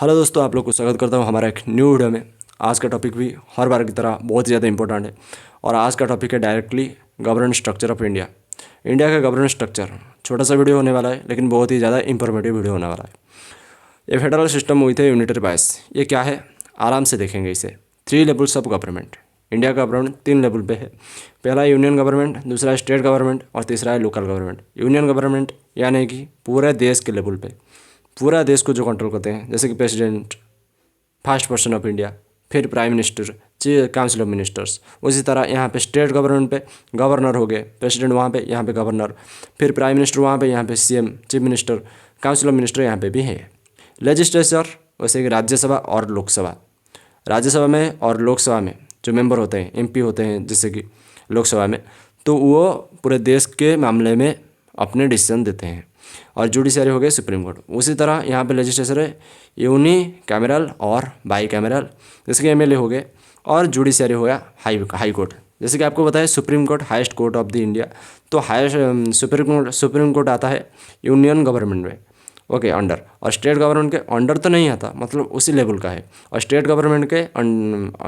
Hello दोस्तों, आप लोग को स्वागत करता हूँ हमारा एक न्यू वीडियो में। आज का टॉपिक भी हर बार की तरह बहुत ही ज़्यादा इंपॉर्टेंट है और आज का टॉपिक है directly governance structure of India. India का गवर्नेंस स्ट्रक्चर छोटा सा वीडियो होने वाला है, लेकिन बहुत ही ज़्यादा इंफॉर्मेटिव वीडियो होने वाला है। ये फेडरल सिस्टम हुई थे यूनिटरी बायस। ये क्या है, आराम से देखेंगे इसे। 3 लेवल्स ऑफ गवर्नमेंट। इंडिया का गवर्नमेंट 3 लेवल पे है। पहला यूनियन गवर्नमेंट, दूसरा स्टेट गवर्नमेंट और तीसरा है लोकल गवर्नमेंट। यूनियन गवर्नमेंट यानी कि पूरे देश के लेवल पे, पूरा देश को जो कंट्रोल करते हैं, जैसे कि president, first person of India, फिर prime minister, council of ministers. उसी तरह यहाँ पे स्टेट गवर्नमेंट पे गवर्नर हो गए, प्रेसिडेंट वहाँ पे, यहाँ पे गवर्नर, फिर प्राइम मिनिस्टर वहाँ पे, यहाँ पे CM, chief minister, council of minister यहाँ पे भी है। लेजिस्लेचर वैसे कि राज्यसभा और लोकसभा। राज्यसभा में और लोकसभा में जो मेंबर होते हैं, एमपी होते हैं, जैसे कि लोकसभा में, तो वो पूरे देश के मामले में अपने डिसीजन देते हैं। और जुडिशरी हो गए सुप्रीम कोर्ट। उसी तरह यहाँ पे लेजिस्लेचर है यूनी कैमरल और बाई कैमरल, जैसे कि एमएलए हो गए, और जुडिशरी हो गया हाई कोर्ट। जैसे कि आपको बताया supreme court highest court of the India, तो हाईएस्ट सुप्रीम कोर्ट आता है यूनियन गवर्नमेंट में, ओके, अंडर। और स्टेट गवर्नमेंट के अंडर तो नहीं आता, मतलब उसी लेवल का है। और स्टेट गवर्नमेंट के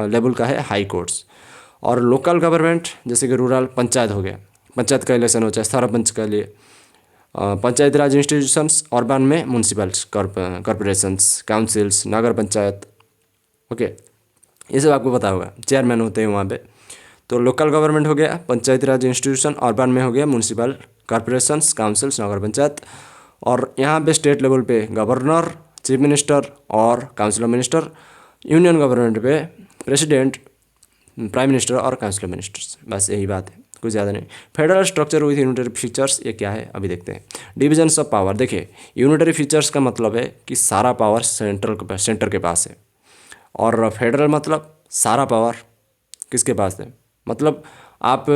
लेवल का है हाई कोर्ट्स। और लोकल गवर्नमेंट जैसे कि रूरल पंचायत हो गया, पंचायत का इलेक्शन हो चाहे सरपंच के लिए, पंचायती राज इंस्टीट्यूशंस, अर्बन में म्यूनसिपल्स, कॉरपोरेशंस, काउंसिल्स, नगर पंचायत, ओके, ये सब आपको पता होगा, चेयरमैन होते हैं वहाँ पे। तो लोकल गवर्नमेंट हो गया पंचायती राज इंस्टीट्यूशन, अर्बन में हो गया म्यूनसिपल, कॉरपोरेशंस, काउंसिल्स, नगर पंचायत। और यहाँ पे स्टेट लेवल पे गवर्नर, चीफ मिनिस्टर और council of minister. Union government पे प्रेसिडेंट, प्राइम मिनिस्टर और काउंसिल ऑफ मिनिस्टर्स। बस यही बात है, कुछ ज़्यादा नहीं। Federal structure with unitary features, ये क्या है अभी देखते हैं। डिविजन्स ऑफ पावर, देखिए यूनिटरी फीचर्स का मतलब है कि सारा पावर सेंटर के पास है, और फेडरल मतलब सारा पावर किसके पास है, मतलब आप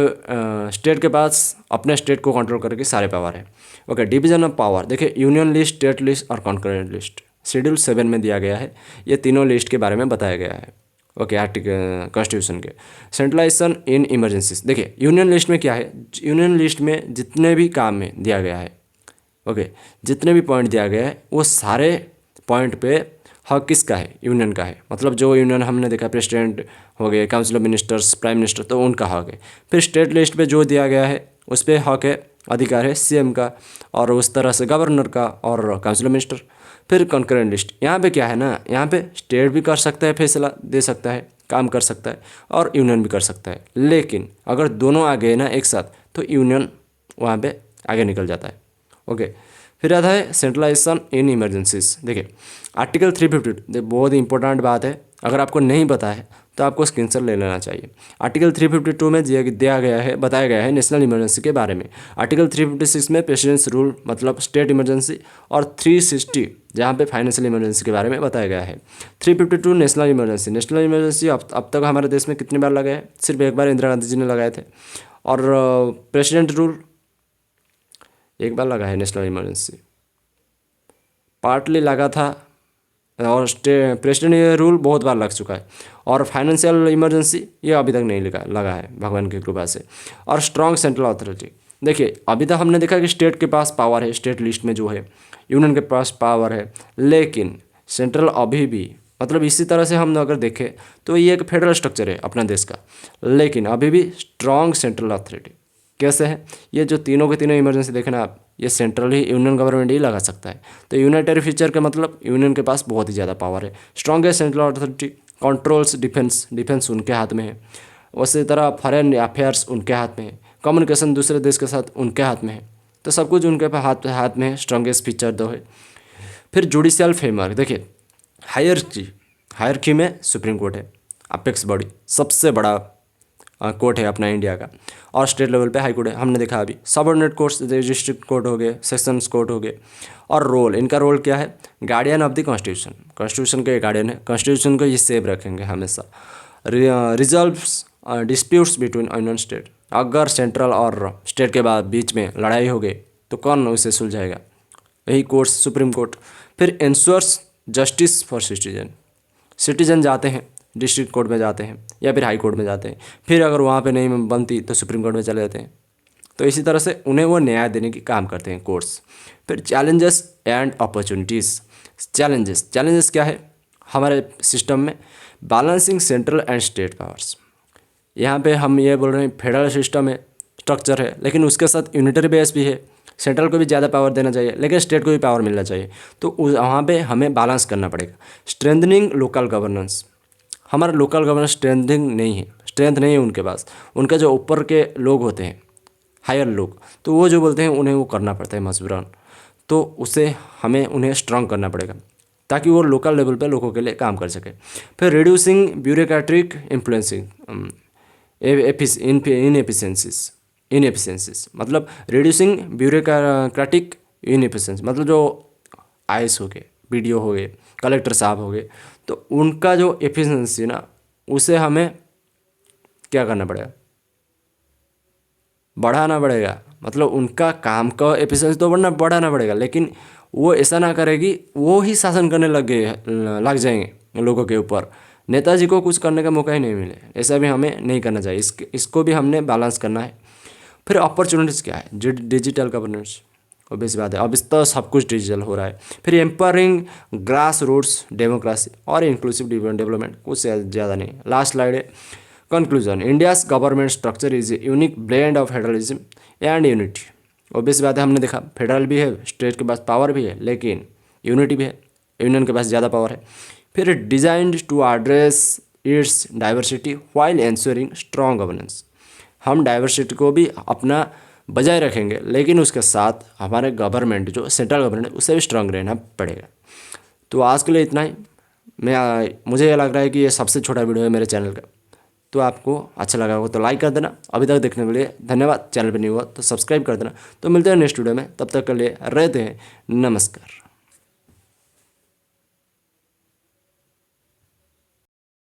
स्टेट के पास अपने स्टेट को कंट्रोल करके सारे पावर है। ओके, डिवीजन ऑफ पावर, देखिए यूनियन लिस्ट, स्टेट लिस्ट और कॉन्करेंट लिस्ट शेड्यूल 7 में दिया गया है। ये तीनों लिस्ट के बारे में बताया गया है, ओके, आर्टिकल कॉन्स्टिट्यूशन के। सेंट्रलाइजेशन इन इमरजेंसीज, देखिए यूनियन लिस्ट में क्या है, यूनियन लिस्ट में जितने भी काम में दिया गया है, ओके, जितने भी पॉइंट दिया गया है, वो सारे पॉइंट पे हक किसका है, यूनियन का है। मतलब जो यूनियन हमने देखा, प्रेसिडेंट हो गए, council of ministers, prime minister, तो उनका हक है। फिर स्टेट लिस्ट पे जो दिया गया है उस पर हक है, अधिकार है सीएम का, और उस तरह से गवर्नर का और काउंसिल ऑफ मिनिस्टर। फिर कॉन्करेंट लिस्ट, यहाँ पे क्या है ना, यहाँ पे स्टेट भी कर सकता है, फैसला दे सकता है, काम कर सकता है, और यूनियन भी कर सकता है। लेकिन अगर दोनों आ गए ना एक साथ, तो यूनियन वहाँ पे आगे निकल जाता है, ओके। फिर आता है सेंट्रलाइजेशन इन इमरजेंसीज। देखिए आर्टिकल 350, बहुत ही इंपॉर्टेंट बात है, अगर आपको नहीं पता है तो आपको स्क्रीनशॉट ले लेना चाहिए। आर्टिकल 352 में दिया गया है, बताया गया है नेशनल इमरजेंसी के बारे में। आर्टिकल 356 में प्रेसिडेंट्स रूल मतलब स्टेट इमरजेंसी, और 360 जहाँ पे फाइनेंशियल इमरजेंसी के बारे में बताया गया है। 352 नेशनल इमरजेंसी। नेशनल इमरजेंसी अब तक हमारे देश में कितनी बार लगाए हैं, सिर्फ एक बार इंदिरा गांधी जी ने लगाए थे। और प्रेसिडेंट रूल एक बार लगा है, नेशनल इमरजेंसी पार्टली लगा था, और प्रेसिडेंट रूल बहुत बार लग चुका है। और फाइनेंशियल इमरजेंसी ये अभी तक नहीं लगा है, भगवान की कृपा से। और स्ट्रॉन्ग सेंट्रल अथॉरिटी, देखिए अभी तक हमने देखा कि स्टेट के पास पावर है, स्टेट लिस्ट में जो है, यूनियन के पास पावर है, लेकिन सेंट्रल अभी भी, मतलब इसी तरह से हम अगर देखें तो ये एक फेडरल स्ट्रक्चर है अपना देश का, लेकिन अभी भी स्ट्रॉन्ग सेंट्रल अथॉरिटी। कैसे है, ये जो तीनों के तीनों इमरजेंसी देखना आप, ये सेंट्रल ही, यूनियन गवर्नमेंट ही लगा सकता है। तो यूनाइटरी फीचर का मतलब यूनियन के पास बहुत ही ज़्यादा पावर है। Strongest central authority, controls defence उनके हाथ में है। उसी तरह फॉरेन अफेयर्स उनके हाथ में है, कम्युनिकेशन दूसरे देश के साथ उनके हाथ में है। तो सब कुछ उनके हाथ में है, स्ट्रॉन्गेस्ट फीचर दो है। फिर जुडिशियल फ्रेमवर्क, देखिए हायरकी में सुप्रीम कोर्ट है, अपेक्स बॉडी, सबसे बड़ा कोर्ट है अपना इंडिया का। और स्टेट लेवल पे हाई कोर्ट है, हमने देखा अभी। सबऑर्डिनेट कोर्ट्स डिस्ट्रिक्ट कोर्ट हो गए, सेशंस कोर्ट हो गए। और इनका रोल क्या है, guardian of the constitution, constitution के गार्डियन है, कॉन्स्टिट्यूशन को ये सेव रखेंगे हमेशा। Resolves disputes between union state, अगर सेंट्रल और स्टेट के बाद बीच में लड़ाई हो गई तो कौन उसे सुलझाएगा, यही कोर्ट, सुप्रीम कोर्ट। फिर इंश्योर्स जस्टिस फॉर सिटीजन जाते हैं डिस्ट्रिक्ट कोर्ट में जाते हैं या फिर हाई कोर्ट में जाते हैं, फिर अगर वहाँ पे नहीं बनती तो सुप्रीम कोर्ट में चले जाते हैं। तो इसी तरह से उन्हें वो न्याय देने की काम करते हैं कोर्ट्स। फिर चैलेंजेस एंड अपॉर्चुनिटीज़। चैलेंजेस क्या है हमारे सिस्टम में? Balancing central and state powers. यहाँ पे हम ये बोल रहे हैं फेडरल सिस्टम है, स्ट्रक्चर है, लेकिन उसके साथ यूनिटरी बेस भी है। सेंट्रल को भी ज़्यादा पावर देना चाहिए, लेकिन स्टेट को भी पावर मिलना चाहिए। तो वहाँ पे हमें बैलेंस करना पड़ेगा। Strengthening local governance. हमारा लोकल गवर्नेंस स्ट्रेंथ नहीं है उनके पास। उनके जो ऊपर के लोग होते हैं, हायर लोग, तो वो जो बोलते हैं उन्हें वो करना पड़ता है मजबूरन। तो उसे हमें उन्हें स्ट्रांग करना पड़ेगा ताकि वो लोकल लेवल पे लोगों के लिए काम कर सके। फिर रिड्यूसिंग ब्यूरोक्रेटिक इन्फ्लुएंसिंग इनएफिशिएंसीज, मतलब रिड्यूसिंग ब्यूरोक्रेटिक इनएफिशिएंसी, मतलब जो आईएएस हो गए, बीडीओ हो गए, कलेक्टर साहब हो गए, तो उनका जो एफिशिएंसी ना, उसे हमें क्या करना पड़ेगा? बढ़ाना पड़ेगा। मतलब उनका काम का एफिशिएंसी तो बढ़ाना पड़ेगा, लेकिन वो ऐसा ना करेगी वो ही शासन करने लग जाएंगे लोगों के ऊपर, नेताजी को कुछ करने का मौका ही नहीं मिले। ऐसा भी हमें नहीं करना चाहिए। इसको भी हमने बैलेंस करना है। फिर अपॉर्चुनिटीज़ क्या है? डिजिटल गवर्नेंस, ऑब्वियस बात है, अब इस तो सब कुछ डिजिटल हो रहा है। फिर एम्पावरिंग ग्रास रूट्स डेमोक्रेसी और इंक्लूसिव डेवलपमेंट, कुछ ज़्यादा नहीं। लास्ट स्लाइड है conclusion. India's government structure is a unique blend of federalism and unity. Obvious बात है, हमने देखा फेडरल भी है, स्टेट के पास पावर भी है, लेकिन यूनिटी भी है, यूनियन के पास ज़्यादा पावर है। फिर designed to address its diversity while ensuring strong governance. हम डाइवर्सिटी को भी अपना बजाय रखेंगे, लेकिन उसके साथ हमारे गवर्नमेंट जो सेंट्रल गवर्नमेंट उसे भी स्ट्रांग रहना पड़ेगा। तो आज के लिए इतना ही। मुझे ये लग रहा है कि ये सबसे छोटा वीडियो है मेरे चैनल का। तो आपको अच्छा लगा होगा तो लाइक कर देना। अभी तक देखने के लिए धन्यवाद। चैनल पर नहीं हुआ तो सब्सक्राइब कर देना। तो मिलते हैं नेक्स्ट वीडियो में, तब तक के लिए रहते हैं नमस्कार।